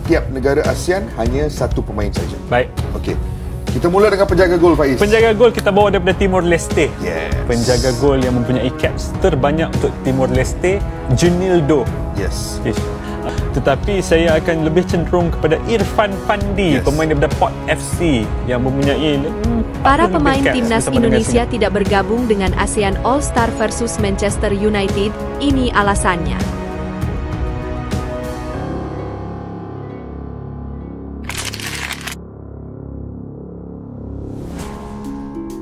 setiap negara ASEAN hanya satu pemain saja. Baik. Okey. Kita mula dengan penjaga gol, Faiz. Penjaga gol kita bawa daripada Timor Leste. Yes. Penjaga gol yang mempunyai caps terbanyak untuk Timor Leste, Junildo. Yes. Tetapi saya akan lebih cenderung kepada Irfan Pandi, pemain daripada Port FC yang mempunyai para pemain timnas Indonesia tidak bergabung dengan ASEAN All-Star versus Manchester United. Ini alasannya.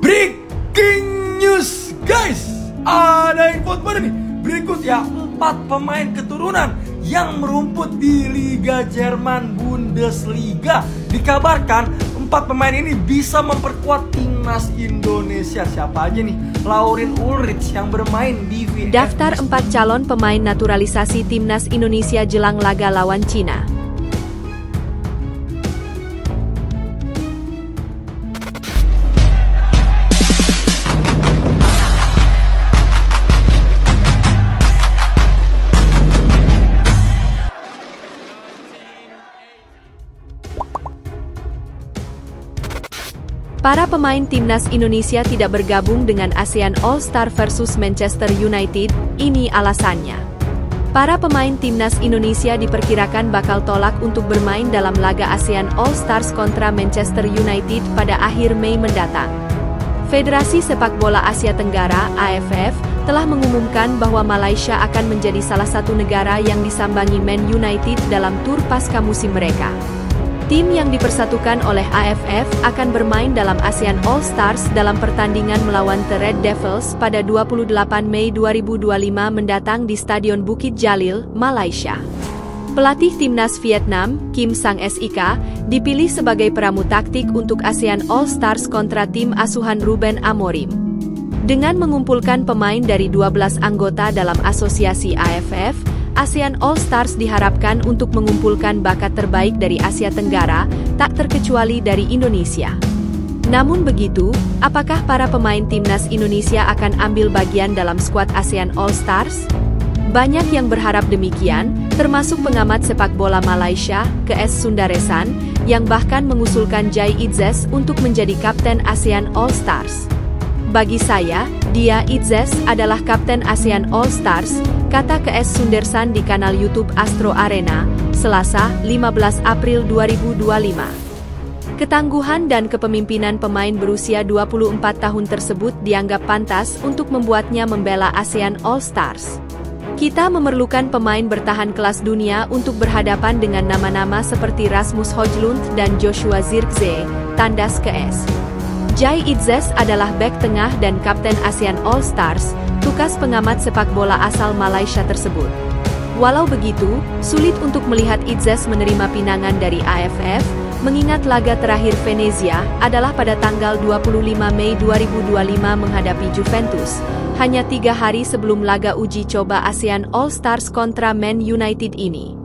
Breaking news, guys. Ada info baru nih. Berikut ya, 4 pemain keturunan yang merumput di Liga Jerman Bundesliga. Dikabarkan 4 pemain ini bisa memperkuat timnas Indonesia. Siapa aja nih? Laurin Ulrich yang bermain di VfB. Daftar 4 calon pemain naturalisasi timnas Indonesia jelang laga lawan Cina. Para pemain timnas Indonesia tidak bergabung dengan ASEAN All-Star versus Manchester United. Ini alasannya. Para pemain timnas Indonesia diperkirakan bakal tolak untuk bermain dalam laga ASEAN All-Stars kontra Manchester United pada akhir Mei mendatang. Federasi Sepak Bola Asia Tenggara (AFF) telah mengumumkan bahwa Malaysia akan menjadi salah satu negara yang disambangi Man United dalam tur pasca musim mereka. Tim yang dipersatukan oleh AFF akan bermain dalam ASEAN All-Stars dalam pertandingan melawan The Red Devils pada 28 Mei 2025 mendatang di Stadion Bukit Jalil, Malaysia. Pelatih timnas Vietnam, Kim Sang-sik, dipilih sebagai peramu taktik untuk ASEAN All-Stars kontra tim asuhan Ruben Amorim. Dengan mengumpulkan pemain dari 12 anggota dalam asosiasi AFF, ASEAN All-Stars diharapkan untuk mengumpulkan bakat terbaik dari Asia Tenggara, tak terkecuali dari Indonesia. Namun begitu, apakah para pemain timnas Indonesia akan ambil bagian dalam skuad ASEAN All-Stars? Banyak yang berharap demikian, termasuk pengamat sepak bola Malaysia, KS Sundaresan, yang bahkan mengusulkan Jai Itzes untuk menjadi kapten ASEAN All-Stars. Bagi saya, dia Itzes adalah kapten ASEAN All-Stars, kata KS Sundaresan di kanal YouTube Astro Arena, Selasa, 15 April 2025. Ketangguhan dan kepemimpinan pemain berusia 24 tahun tersebut dianggap pantas untuk membuatnya membela ASEAN All-Stars. Kita memerlukan pemain bertahan kelas dunia untuk berhadapan dengan nama-nama seperti Rasmus Højlund dan Joshua Zirkzee, tandas KS. Jai Itzes adalah bek tengah dan kapten ASEAN All-Stars, tukas pengamat sepak bola asal Malaysia tersebut. Walau begitu, sulit untuk melihat Itzes menerima pinangan dari AFF, mengingat laga terakhir Venezia adalah pada tanggal 25 Mei 2025 menghadapi Juventus, hanya 3 hari sebelum laga uji coba ASEAN All-Stars kontra Man United ini.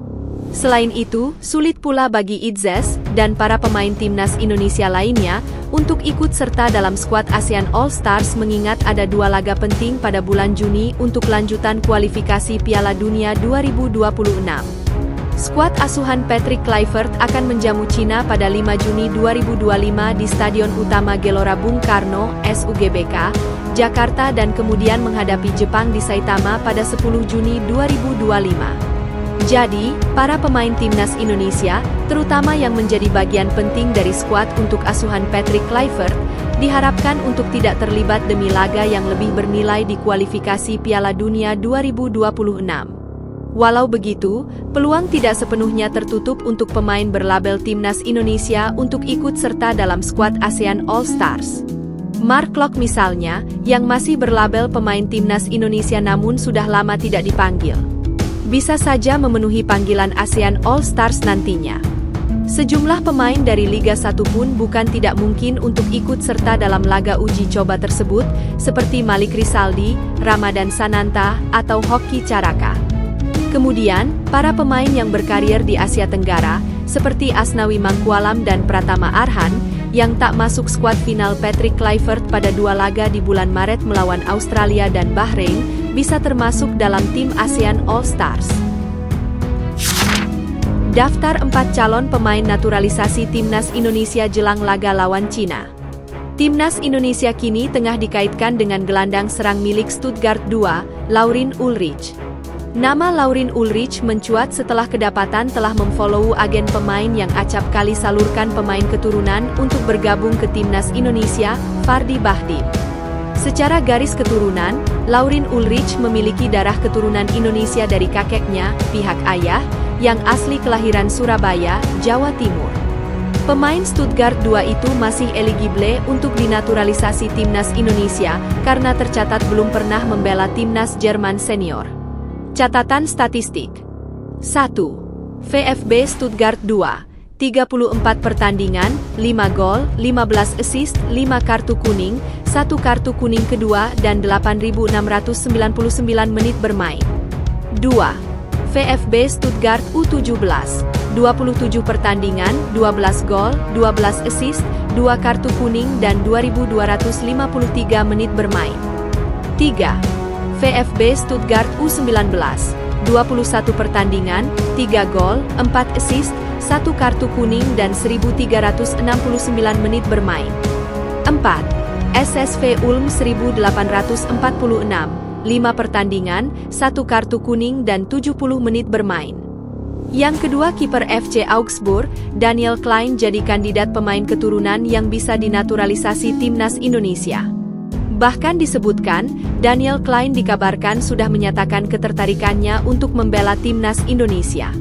Selain itu, sulit pula bagi Itzes dan para pemain timnas Indonesia lainnya untuk ikut serta dalam skuad ASEAN All-Stars mengingat ada 2 laga penting pada bulan Juni untuk lanjutan kualifikasi Piala Dunia 2026. Skuad asuhan Patrick Kluivert akan menjamu Cina pada 5 Juni 2025 di Stadion Utama Gelora Bung Karno, SUGBK, Jakarta dan kemudian menghadapi Jepang di Saitama pada 10 Juni 2025. Jadi, para pemain timnas Indonesia, terutama yang menjadi bagian penting dari skuad untuk asuhan Patrick Kluivert, diharapkan untuk tidak terlibat demi laga yang lebih bernilai di kualifikasi Piala Dunia 2026. Walau begitu, peluang tidak sepenuhnya tertutup untuk pemain berlabel timnas Indonesia untuk ikut serta dalam skuad ASEAN All-Stars. Mark Klok misalnya, yang masih berlabel pemain timnas Indonesia namun sudah lama tidak dipanggil, bisa saja memenuhi panggilan ASEAN All-Stars nantinya. Sejumlah pemain dari Liga 1 pun bukan tidak mungkin untuk ikut serta dalam laga uji coba tersebut, seperti Malik Rizaldi, Ramadan Sananta, atau Hoki Caraka. Kemudian, para pemain yang berkarir di Asia Tenggara, seperti Asnawi Mangkualam dan Pratama Arhan, yang tak masuk skuad final Patrick Kluivert pada 2 laga di bulan Maret melawan Australia dan Bahrain, bisa termasuk dalam tim ASEAN All-Stars. Daftar 4 calon pemain naturalisasi Timnas Indonesia jelang laga lawan Cina. Timnas Indonesia kini tengah dikaitkan dengan gelandang serang milik Stuttgart 2, Laurin Ulrich. Nama Laurin Ulrich mencuat setelah kedapatan telah memfollow agen pemain yang acap kali salurkan pemain keturunan untuk bergabung ke Timnas Indonesia, Fardi Bahdim. Secara garis keturunan, Laurin Ulrich memiliki darah keturunan Indonesia dari kakeknya, pihak ayah, yang asli kelahiran Surabaya, Jawa Timur. Pemain Stuttgart 2 itu masih eligible untuk dinaturalisasi Timnas Indonesia karena tercatat belum pernah membela Timnas Jerman senior. Catatan statistik. 1. VfB Stuttgart 2, 34 pertandingan, 5 gol, 15 assist, 5 kartu kuning, 1 kartu kuning kedua dan 8.699 menit bermain. 2. VfB Stuttgart U17, 27 pertandingan, 12 gol, 12 assist, 2 kartu kuning dan 2.253 menit bermain. 3. VfB Stuttgart U19, 21 pertandingan, 3 gol, 4 assist, 1 kartu kuning dan 1.369 menit bermain. 4. SSV Ulm 1846, 5 pertandingan, 1 kartu kuning dan 70 menit bermain. Yang kedua, kiper FC Augsburg, Daniel Klein jadi kandidat pemain keturunan yang bisa dinaturalisasi Timnas Indonesia. Bahkan disebutkan, Daniel Klein dikabarkan sudah menyatakan ketertarikannya untuk membela Timnas Indonesia.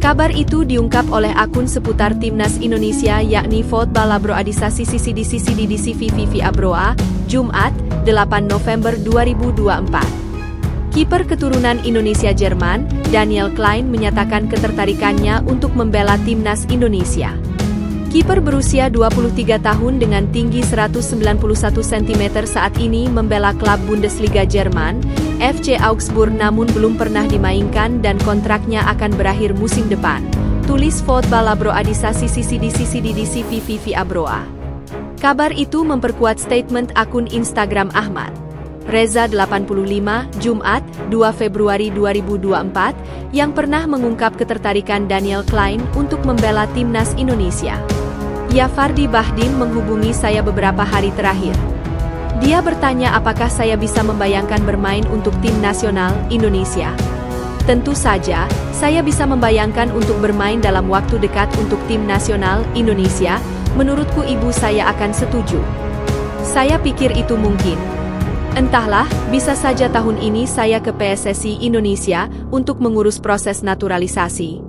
Kabar itu diungkap oleh akun seputar Timnas Indonesia yakni Football Labro Adisasi CCDC VVV Abroa, Jumat, 8 November 2024. Kiper keturunan Indonesia Jerman, Daniel Klein menyatakan ketertarikannya untuk membela Timnas Indonesia. Kiper berusia 23 tahun dengan tinggi 191 cm saat ini membela klub Bundesliga Jerman, FC Augsburg namun belum pernah dimainkan dan kontraknya akan berakhir musim depan. Tulis Football Labro Adisasi CCDC VVV Abroa. Kabar itu memperkuat statement akun Instagram Ahmad Reza 85, Jumat, 2 Februari 2024, yang pernah mengungkap ketertarikan Daniel Klein untuk membela Timnas Indonesia. Ya, Fardi Bahdim menghubungi saya beberapa hari terakhir. Dia bertanya apakah saya bisa membayangkan bermain untuk tim nasional Indonesia. Tentu saja, saya bisa membayangkan untuk bermain dalam waktu dekat untuk tim nasional Indonesia. Menurutku ibu saya akan setuju. Saya pikir itu mungkin. Entahlah, bisa saja tahun ini saya ke PSSI Indonesia untuk mengurus proses naturalisasi.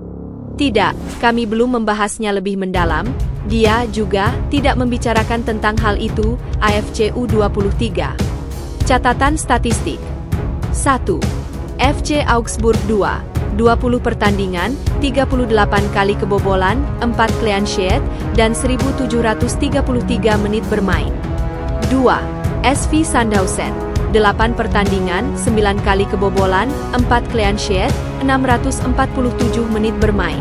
Tidak, kami belum membahasnya lebih mendalam. Dia juga tidak membicarakan tentang hal itu. AFC U23. Catatan statistik. 1. FC Augsburg 2, 20 pertandingan, 38 kali kebobolan, 4 clean sheet, dan 1.733 menit bermain. 2. SV Sandhausen, 8 pertandingan, 9 kali kebobolan, 4 clean sheet, 647 menit bermain.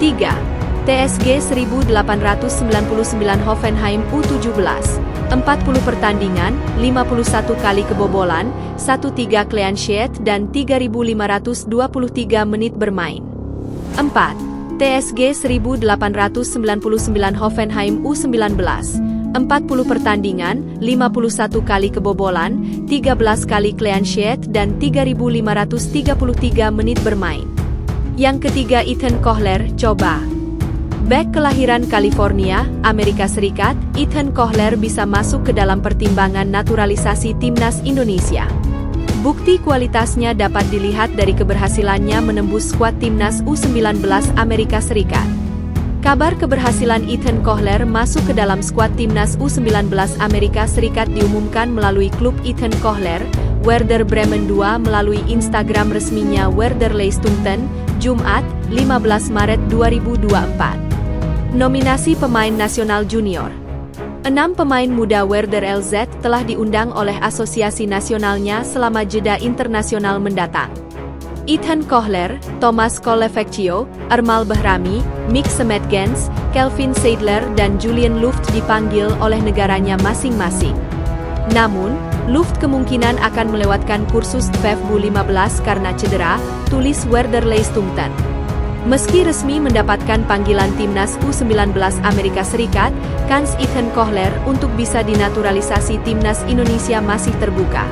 3. TSG 1899 Hoffenheim U17, 40 pertandingan, 51 kali kebobolan, 13 clean sheet dan 3.523 menit bermain. 4. TSG 1899 Hoffenheim U19, 40 pertandingan, 51 kali kebobolan, 13 kali clean sheet dan 3.533 menit bermain. Yang ketiga, Ethan Kohler, coba. Bek kelahiran California, Amerika Serikat, Ethan Kohler bisa masuk ke dalam pertimbangan naturalisasi Timnas Indonesia. Bukti kualitasnya dapat dilihat dari keberhasilannya menembus skuad Timnas U19 Amerika Serikat. Kabar keberhasilan Ethan Kohler masuk ke dalam skuad Timnas U19 Amerika Serikat diumumkan melalui klub Ethan Kohler, Werder Bremen 2 melalui Instagram resminya Werder Leistungten, Jumat, 15 Maret 2024. Nominasi pemain nasional junior. 6 pemain muda Werder LZ telah diundang oleh asosiasi nasionalnya selama jeda internasional mendatang. Ethan Kohler, Thomas Colevecchio, Armal Behrami, Mick Semetgens, Kelvin Seidler dan Julian Luft dipanggil oleh negaranya masing-masing. Namun, Luft kemungkinan akan melewatkan kursus FEVBU 15 karena cedera, tulis Werder Leistungten. Meski resmi mendapatkan panggilan timnas U19 Amerika Serikat, kans Ethan Kohler untuk bisa dinaturalisasi timnas Indonesia masih terbuka.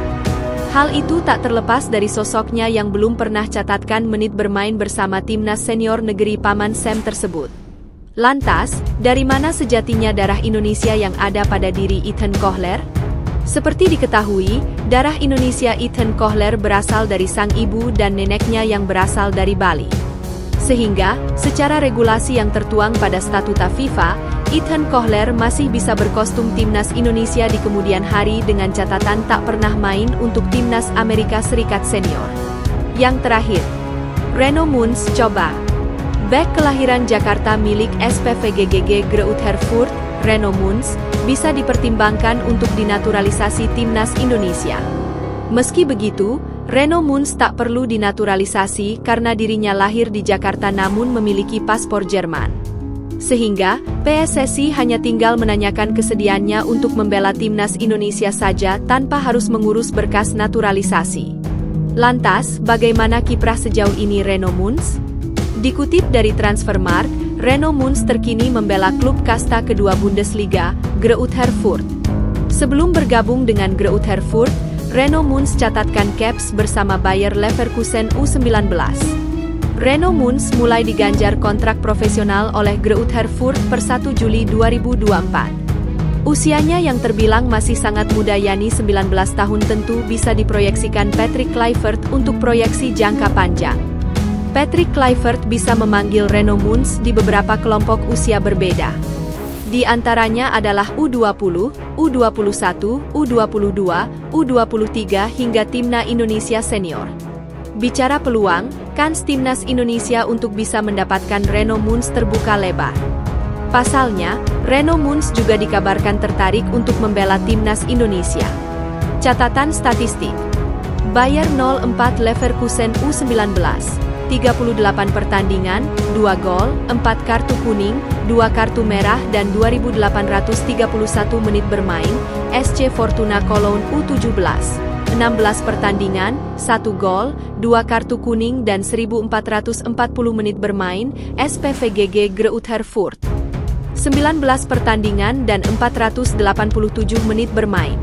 Hal itu tak terlepas dari sosoknya yang belum pernah catatkan menit bermain bersama timnas senior negeri Paman Sam tersebut. Lantas, dari mana sejatinya darah Indonesia yang ada pada diri Ethan Kohler? Seperti diketahui, darah Indonesia Ethan Kohler berasal dari sang ibu dan neneknya yang berasal dari Bali. Sehingga, secara regulasi yang tertuang pada statuta FIFA, Ethan Kohler masih bisa berkostum timnas Indonesia di kemudian hari dengan catatan tak pernah main untuk timnas Amerika Serikat senior. Yang terakhir, Reno Muns coba. Bek kelahiran Jakarta milik SPVGGG Greut Herfurth, Reno Muns, bisa dipertimbangkan untuk dinaturalisasi timnas Indonesia. Meski begitu, Reno Muns tak perlu dinaturalisasi karena dirinya lahir di Jakarta namun memiliki paspor Jerman. Sehingga, PSSI hanya tinggal menanyakan kesediaannya untuk membela timnas Indonesia saja tanpa harus mengurus berkas naturalisasi. Lantas, bagaimana kiprah sejauh ini Reno Muns? Dikutip dari Transfermarkt, Reno Muns terkini membela klub kasta kedua Bundesliga, Greut Herfurth. Sebelum bergabung dengan Greut Herfurth, Reno Muns catatkan caps bersama Bayer Leverkusen U19. Reno Muns mulai diganjar kontrak profesional oleh Greut Herfurth per 1 Juli 2024. Usianya yang terbilang masih sangat muda yakni 19 tahun tentu bisa diproyeksikan Patrick Kluivert untuk proyeksi jangka panjang. Patrick Kluivert bisa memanggil Reno Muns di beberapa kelompok usia berbeda. Di antaranya adalah U20, U21, U22, U23 hingga Timnas Indonesia Senior. Bicara peluang, kans Timnas Indonesia untuk bisa mendapatkan Reno Muns terbuka lebar. Pasalnya, Reno Muns juga dikabarkan tertarik untuk membela Timnas Indonesia. Catatan statistik. Bayer 04 Leverkusen U19. 38 pertandingan, 2 gol, 4 kartu kuning, 2 kartu merah dan 2.831 menit bermain, SC Fortuna Cologne U17. 16 pertandingan, 1 gol, 2 kartu kuning dan 1.440 menit bermain, SPVGG Greut Herfurth. 19 pertandingan dan 487 menit bermain.